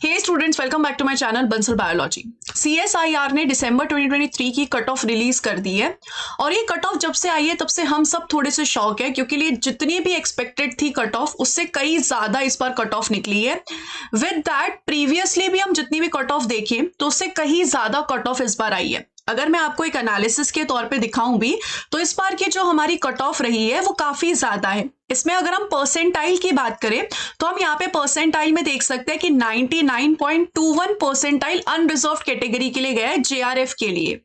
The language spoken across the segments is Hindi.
Hey students, welcome back to my channel Bansal biology. CSIR ने दिसंबर 2023 की कट ऑफ रिलीज कर दी है और ये कट ऑफ जब से आई है तब से हम सब थोड़े से शॉक है, क्योंकि ये जितनी भी एक्सपेक्टेड थी कट ऑफ उससे कई ज्यादा इस बार कट ऑफ निकली है। विद दैट प्रीवियसली भी हम जितनी भी कट ऑफ देखें तो उससे कहीं ज्यादा कट ऑफ इस बार आई है। अगर मैं आपको एक एनालिसिस के तौर पे दिखाऊं भी तो इस बार की जो हमारी कट ऑफ रही है वो काफी ज्यादा है। इसमें अगर हम परसेंटाइल की बात करें तो हम यहाँ पे परसेंटाइल में देख सकते हैं कि 99.21 परसेंटाइल अनरिजर्व कैटेगरी के लिए गया है जेआरएफ के लिए,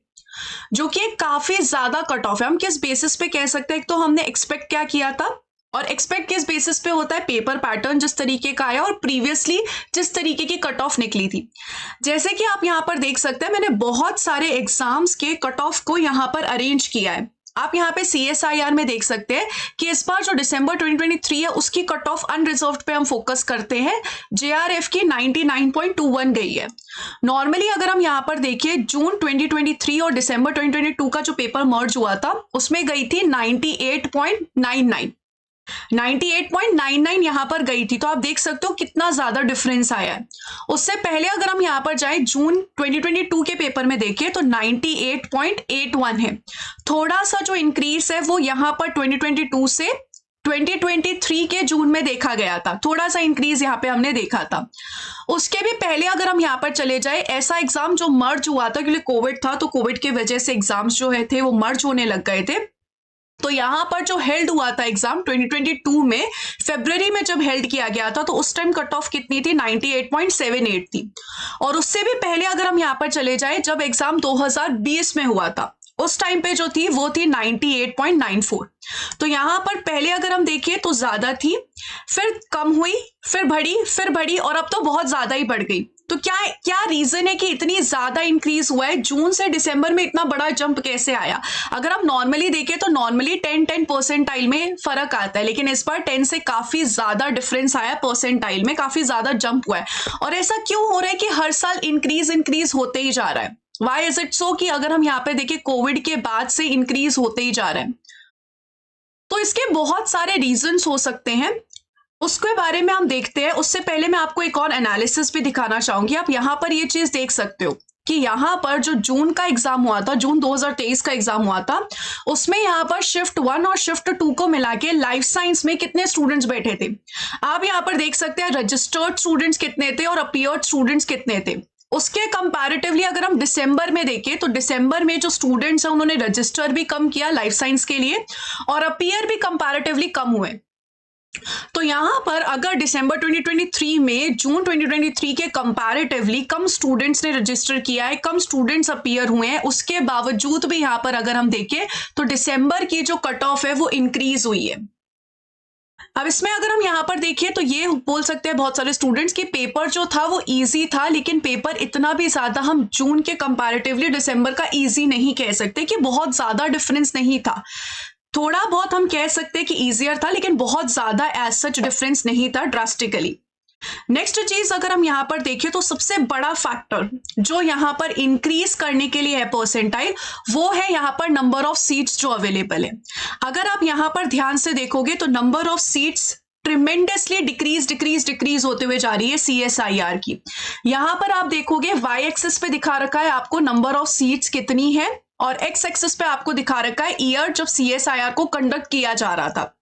जो कि एक काफी ज्यादा कट ऑफ है। हम किस बेसिस पे कह सकते हैं, तो हमने एक्सपेक्ट क्या किया था और एक्सपेक्ट किस बेसिस पे होता है, पेपर पैटर्न जिस तरीके का आया और प्रीवियसली जिस तरीके की कट ऑफ निकली थी। जैसे कि आप यहाँ पर देख सकते हैं मैंने बहुत सारे एग्जाम्स के कट ऑफ को यहाँ पर अरेंज किया है। आप यहाँ पे सीएसआईआर में देख सकते हैं कि इस बार जो दिसंबर 2023 है उसकी कट ऑफ अनरिजर्व्ड पे हम फोकस करते हैं। जेआरएफ की 99.21 गई है। नॉर्मली अगर हम यहाँ पर देखिए जून 2023 और दिसंबर 2022 का जो पेपर मर्ज हुआ था उसमें गई थी 98.99 यहाँ पर गई थी। तो आप देख सकते हो कितना ज्यादा डिफरेंस आया है। उससे पहले अगर हम यहाँ पर जाए जून 2022 के पेपर में देखिए तो 98.81 है। थोड़ा सा जो इंक्रीज है वो यहाँ पर 2022 से 2023 के जून में देखा गया था। थोड़ा सा इंक्रीज यहाँ पे हमने देखा था। उसके भी पहले अगर हम यहाँ पर चले जाए, ऐसा एग्जाम जो मर्ज हुआ था क्योंकि कोविड था, तो कोविड की वजह से एग्जाम्स जो थे वो मर्ज होने लग गए थे। तो यहाँ पर जो हेल्ड हुआ था एग्जाम 2022 में फरवरी में जब हेल्ड किया गया था तो उस टाइम कट ऑफ कितनी थी, 98.78 थी। और उससे भी पहले अगर हम यहाँ पर चले जाए जब एग्जाम 2020 में हुआ था उस टाइम पे जो थी वो थी 98.94। तो यहाँ पर पहले अगर हम देखें तो ज्यादा थी, फिर कम हुई, फिर बढ़ी और अब तो बहुत ज्यादा ही बढ़ गई। तो क्या रीजन है कि इतनी ज्यादा इंक्रीज हुआ है? जून से दिसंबर में इतना बड़ा जंप कैसे आया? अगर हम नॉर्मली देखें तो नॉर्मली 10 परसेंटाइल में फर्क आता है, लेकिन इस बार 10 से काफी ज्यादा डिफरेंस आया, परसेंटाइल में काफी ज्यादा जंप हुआ है। और ऐसा क्यों हो रहा है कि हर साल इंक्रीज होते ही जा रहा है? वाई इज इट सो कि अगर हम यहाँ पे देखें कोविड के बाद से इंक्रीज होते ही जा रहा है। तो इसके बहुत सारे रीजंस हो सकते हैं, उसके बारे में हम देखते हैं। उससे पहले मैं आपको एक और एनालिसिस भी दिखाना चाहूंगी। आप यहाँ पर ये चीज देख सकते हो कि यहाँ पर जो जून का एग्जाम हुआ था, जून 2023 का एग्जाम हुआ था, उसमें यहाँ पर शिफ्ट 1 और शिफ्ट 2 को मिला के लाइफ साइंस में कितने स्टूडेंट्स बैठे थे आप यहाँ पर देख सकते हैं। रजिस्टर्ड स्टूडेंट्स कितने थे और अपीयर्ड स्टूडेंट्स कितने थे। उसके कंपैरेटिवली अगर हम दिसंबर में देखें तो दिसंबर में जो स्टूडेंट्स हैं उन्होंने रजिस्टर भी कम किया लाइफ साइंस के लिए और अपीयर भी कंपैरेटिवली कम हुए। तो यहां पर अगर दिसंबर 2023 में जून 2023 के कंपैरेटिवली कम स्टूडेंट्स ने रजिस्टर किया है, कम स्टूडेंट्स अपीयर हुए हैं, उसके बावजूद भी यहां पर अगर हम देखें तो दिसंबर की जो कट ऑफ है वो इंक्रीज हुई है। अब इसमें अगर हम यहाँ पर देखिए तो ये बोल सकते हैं बहुत सारे स्टूडेंट्स कि पेपर जो था वो इजी था, लेकिन पेपर इतना भी ज्यादा हम जून के कंपैरेटिवली दिसंबर का इजी नहीं कह सकते कि बहुत ज्यादा डिफरेंस नहीं था। थोड़ा बहुत हम कह सकते हैं कि इजियर था, लेकिन बहुत ज्यादा एज सच डिफरेंस नहीं था ड्रास्टिकली। नेक्स्ट चीज अगर हम यहाँ पर देखें तो सबसे बड़ा फैक्टर जो यहाँ पर इंक्रीज करने के लिए है परसेंटाइल, वो है यहाँ पर नंबर ऑफ सीट्स जो अवेलेबल है। अगर आप यहाँ पर ध्यान से देखोगे तो number of seats tremendously decrease होते हुए जा रही है सीएसआईआर की। यहाँ पर आप देखोगे वाई एक्सिस पे दिखा रखा है आपको नंबर ऑफ सीट्स कितनी है और एक्स एक्सिस पे आपको दिखा रखा है ईयर जब सीएसआईआर को कंडक्ट किया जा रहा था।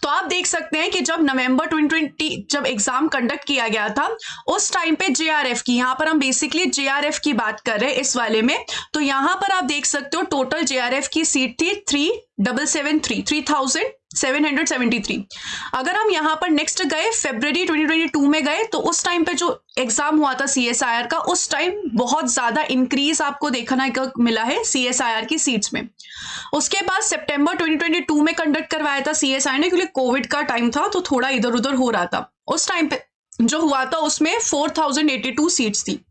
तो आप देख सकते हैं कि जब नवंबर 2020 जब एग्जाम कंडक्ट किया गया था उस टाइम पे जेआरएफ की, यहाँ पर हम बेसिकली जेआरएफ की बात कर रहे हैं इस वाले में, तो यहाँ पर आप देख सकते हो टोटल जेआरएफ की सीट थी 3773। अगर हम यहाँ पर नेक्स्ट गए फरवरी 2022 में गए तो उस टाइम पे जो एग्जाम हुआ था सीएसआईआर का, उस टाइम बहुत ज्यादा इंक्रीज आपको देखना मिला है सीएसआईआर की सीट्स में। उसके बाद सितंबर 2022 में कंडक्ट करवाया था सीएसआईआर ने, क्योंकि कोविड का टाइम था तो थोड़ा इधर उधर हो रहा था। उस टाइम पे जो हुआ था उसमें 4082 सीट्स थी।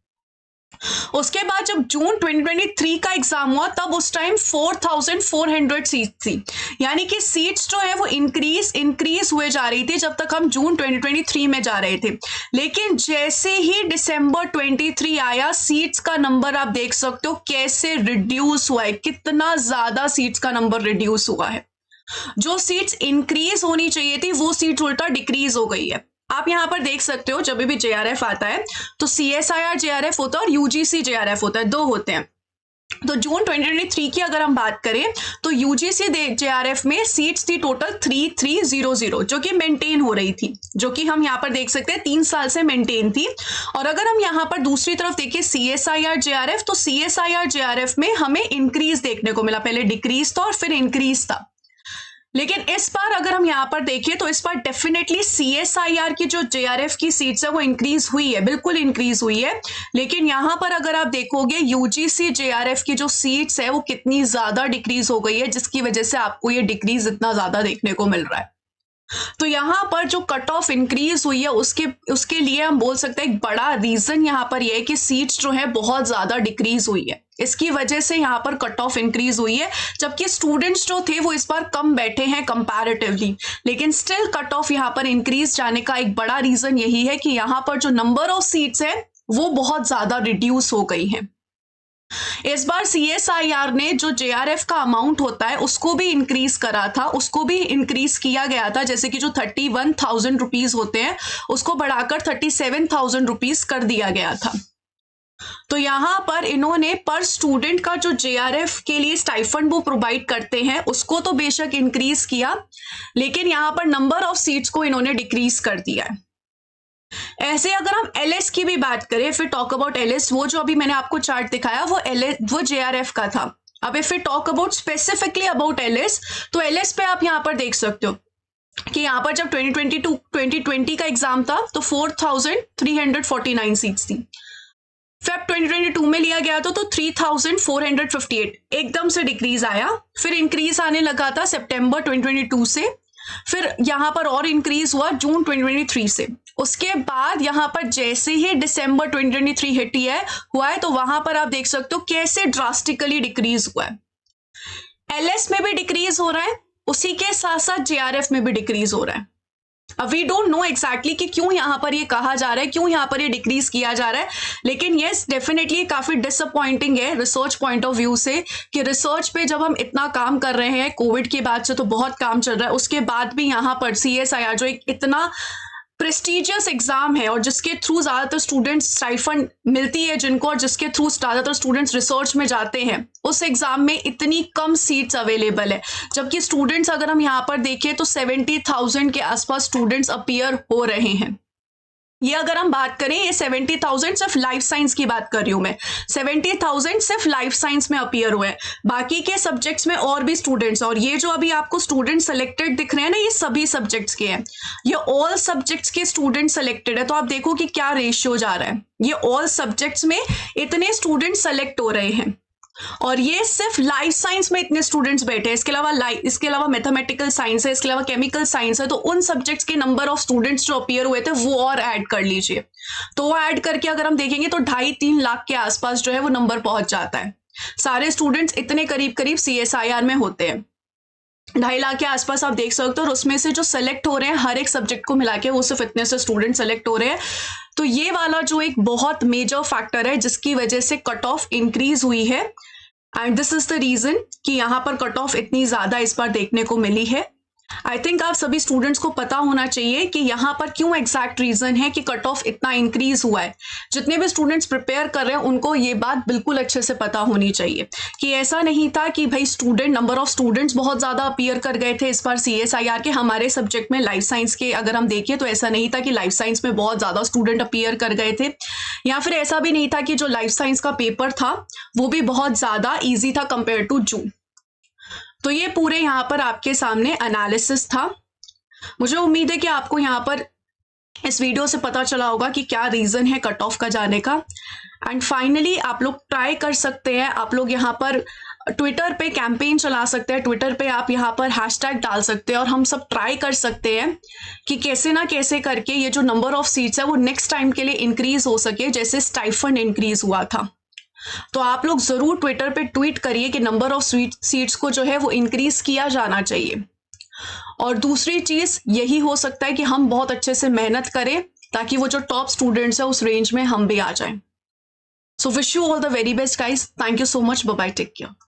उसके बाद जब जून 2023 का एग्जाम हुआ तब उस टाइम 4400 सीट थी, यानी कि सीट्स जो है वो इंक्रीज हुए जा रही थी जब तक हम जून 2023 में जा रहे थे। लेकिन जैसे ही दिसंबर 23 आया सीट्स का नंबर आप देख सकते हो कैसे रिड्यूस हुआ है, कितना ज्यादा सीट्स का नंबर रिड्यूस हुआ है। जो सीट्स इंक्रीज होनी चाहिए थी वो सीट्स उल्टा डिक्रीज हो गई है। आप यहाँ पर देख सकते हो जब भी JRF आता है तो CSIR JRF होता है और UGC JRF होता है, दो होते हैं। तो जून 2023 की अगर हम बात करें तो UGC JRF में सीट्स थी टोटल 3300 जो कि मेंटेन हो रही थी, जो कि हम यहाँ पर देख सकते हैं 3 साल से मेंटेन थी। और अगर हम यहाँ पर दूसरी तरफ देखें CSIR JRF, तो CSIR JRF में हमें इंक्रीज देखने को मिला, पहले डिक्रीज था और फिर इंक्रीज था। लेकिन इस बार अगर हम यहाँ पर देखें तो इस बार डेफिनेटली CSIR की जो JRF की सीट्स है वो इंक्रीज हुई है, बिल्कुल इंक्रीज हुई है। लेकिन यहाँ पर अगर आप देखोगे UGC JRF की जो सीट्स है वो कितनी ज्यादा डिक्रीज हो गई है, जिसकी वजह से आपको ये डिक्रीज इतना ज्यादा देखने को मिल रहा है। तो यहाँ पर जो कट ऑफ इंक्रीज हुई है उसके लिए हम बोल सकते हैं एक बड़ा रीजन यहाँ पर यह है कि सीट्स जो है बहुत ज्यादा डिक्रीज हुई है, इसकी वजह से यहाँ पर कट ऑफ इंक्रीज हुई है। जबकि स्टूडेंट्स जो थे वो इस बार कम बैठे हैं कंपैरेटिवली, लेकिन स्टिल कट ऑफ यहाँ पर इंक्रीज जाने का एक बड़ा रीजन यही है कि यहाँ पर जो नंबर ऑफ सीट्स है वो बहुत ज्यादा रिड्यूस हो गई है। इस बार CSIR ने जो JRF का अमाउंट होता है उसको भी इंक्रीज करा था, उसको भी इंक्रीज किया गया था, जैसे कि जो 31,000 रुपीज होते हैं उसको बढ़ाकर 37,000 रुपीज कर दिया गया था। तो यहाँ पर इन्होंने पर स्टूडेंट का जो JRF के लिए स्टाइफंड वो प्रोवाइड करते हैं उसको तो बेशक इंक्रीज किया, लेकिन यहाँ पर नंबर ऑफ सीट्स को इन्होंने डिक्रीज कर दिया है। ऐसे अगर हम LS की भी बात करें, फिर टॉक अबाउट LS, वो जो अभी मैंने आपको चार्ट दिखाया वो JRF का था। अब फिर talk about specifically about LS, तो LS पे आप यहाँ पर देख सकते हो कि यहाँ पर जब 2020 का एग्जाम था तो 4,349 सीट्स थी। फेब 2022 में लिया गया तो 3,458, एकदम से डिक्रीज आया, फिर इंक्रीज आने लगा था सितंबर 2022 से, फिर यहाँ पर और इंक्रीज हुआ जून 2023 से। उसके बाद यहाँ पर जैसे ही दिसंबर 2023 हिट हुआ है तो वहां पर आप देख सकते हो कैसे ड्रास्टिकली डिक्रीज हुआ है। LS में भी डिक्रीज हो रहा है, उसी के साथ साथ JRF में भी डिक्रीज हो रहा है। अब वी डोंट नो एग्जैक्टली कि क्यों यहाँ पर ये कहा जा रहा है, क्यों यहाँ पर ये डिक्रीज किया जा रहा है, लेकिन यस डेफिनेटली काफी डिसअपॉइंटिंग है रिसर्च पॉइंट ऑफ व्यू से कि रिसर्च पे जब हम इतना काम कर रहे हैं, कोविड के बाद से तो बहुत काम चल रहा है, उसके बाद भी यहाँ पर CSIR जो एक इतना प्रेस्टिजियस एग्जाम है और जिसके थ्रू ज्यादातर स्टूडेंट्स स्टाइफंड मिलती है जिनको, और जिसके थ्रू ज्यादातर स्टूडेंट्स रिसर्च में जाते हैं, उस एग्जाम में इतनी कम सीट्स अवेलेबल है। जबकि स्टूडेंट्स अगर हम यहाँ पर देखें तो 70,000 के आसपास स्टूडेंट्स अपीयर हो रहे हैं। ये अगर हम बात करें, ये 70,000 सिर्फ लाइफ साइंस की बात कर रही हूं मैं, 70,000 सिर्फ लाइफ साइंस में अपीयर हुए हैं, बाकी के सब्जेक्ट्स में और भी स्टूडेंट्स। और ये जो अभी आपको स्टूडेंट सेलेक्टेड दिख रहे हैं ना, ये सभी सब्जेक्ट्स के हैं, ये ऑल सब्जेक्ट्स के स्टूडेंट सेलेक्टेड है। तो आप देखो कि क्या रेशियो जा रहा है, ये ऑल सब्जेक्ट्स में इतने स्टूडेंट सेलेक्ट हो रहे हैं और ये सिर्फ लाइफ साइंस में इतने स्टूडेंट्स बैठे हैं। इसके अलावा मैथमेटिकल साइंस है, इसके अलावा केमिकल साइंस है, तो उन सब्जेक्ट्स के नंबर ऑफ स्टूडेंट्स जो अपीयर हुए थे वो और ऐड कर लीजिए। तो वो ऐड करके अगर हम देखेंगे तो 2.5-3 लाख के आसपास जो है वो नंबर पहुंच जाता है। सारे स्टूडेंट्स इतने करीब करीब CSIR में होते हैं, 2.5 लाख के आसपास आप देख सकते हो। और उसमें से जो सेलेक्ट हो रहे हैं हर एक सब्जेक्ट को मिला के वो सिर्फ इतने से स्टूडेंट सेलेक्ट हो रहे हैं। तो ये वाला जो एक बहुत मेजर फैक्टर है जिसकी वजह से कट ऑफ इंक्रीज हुई है, and this is the reason कि यहाँ पर कट ऑफ इतनी ज्यादा इस बार देखने को मिली है। आई थिंक आप सभी स्टूडेंट्स को पता होना चाहिए कि यहाँ पर क्यों एग्जैक्ट रीजन है कि कट ऑफ इतना इंक्रीज हुआ है। जितने भी स्टूडेंट्स प्रिपेयर कर रहे हैं उनको ये बात बिल्कुल अच्छे से पता होनी चाहिए कि ऐसा नहीं था कि भाई नंबर ऑफ स्टूडेंट्स बहुत ज्यादा अपीयर कर गए थे इस बार CSIR के। हमारे सब्जेक्ट में लाइफ साइंस के अगर हम देखिए तो ऐसा नहीं था कि लाइफ साइंस में बहुत ज्यादा स्टूडेंट अपीयर कर गए थे, या फिर ऐसा भी नहीं था कि जो लाइफ साइंस का पेपर था वो भी बहुत ज्यादा ईजी था कंपेयर टू जून। तो ये पूरे यहाँ पर आपके सामने एनालिसिस था। मुझे उम्मीद है कि आपको यहाँ पर इस वीडियो से पता चला होगा कि क्या रीजन है कट ऑफ का जाने का। एंड फाइनली आप लोग ट्राई कर सकते हैं, आप लोग यहाँ पर ट्विटर पे कैंपेन चला सकते हैं, ट्विटर पे आप यहाँ पर हैशटैग डाल सकते हैं और हम सब ट्राई कर सकते हैं कि कैसे ना कैसे करके ये जो नंबर ऑफ सीट्स है वो नेक्स्ट टाइम के लिए इंक्रीज हो सके जैसे स्टाइफंड इंक्रीज हुआ था। तो आप लोग जरूर ट्विटर पे ट्वीट करिए कि नंबर ऑफ सीट्स को जो है वो इंक्रीज किया जाना चाहिए। और दूसरी चीज यही हो सकता है कि हम बहुत अच्छे से मेहनत करें ताकि वो जो टॉप स्टूडेंट्स है उस रेंज में हम भी आ जाएं। So wish you all the very best guys, thank you so much, bye bye, take care.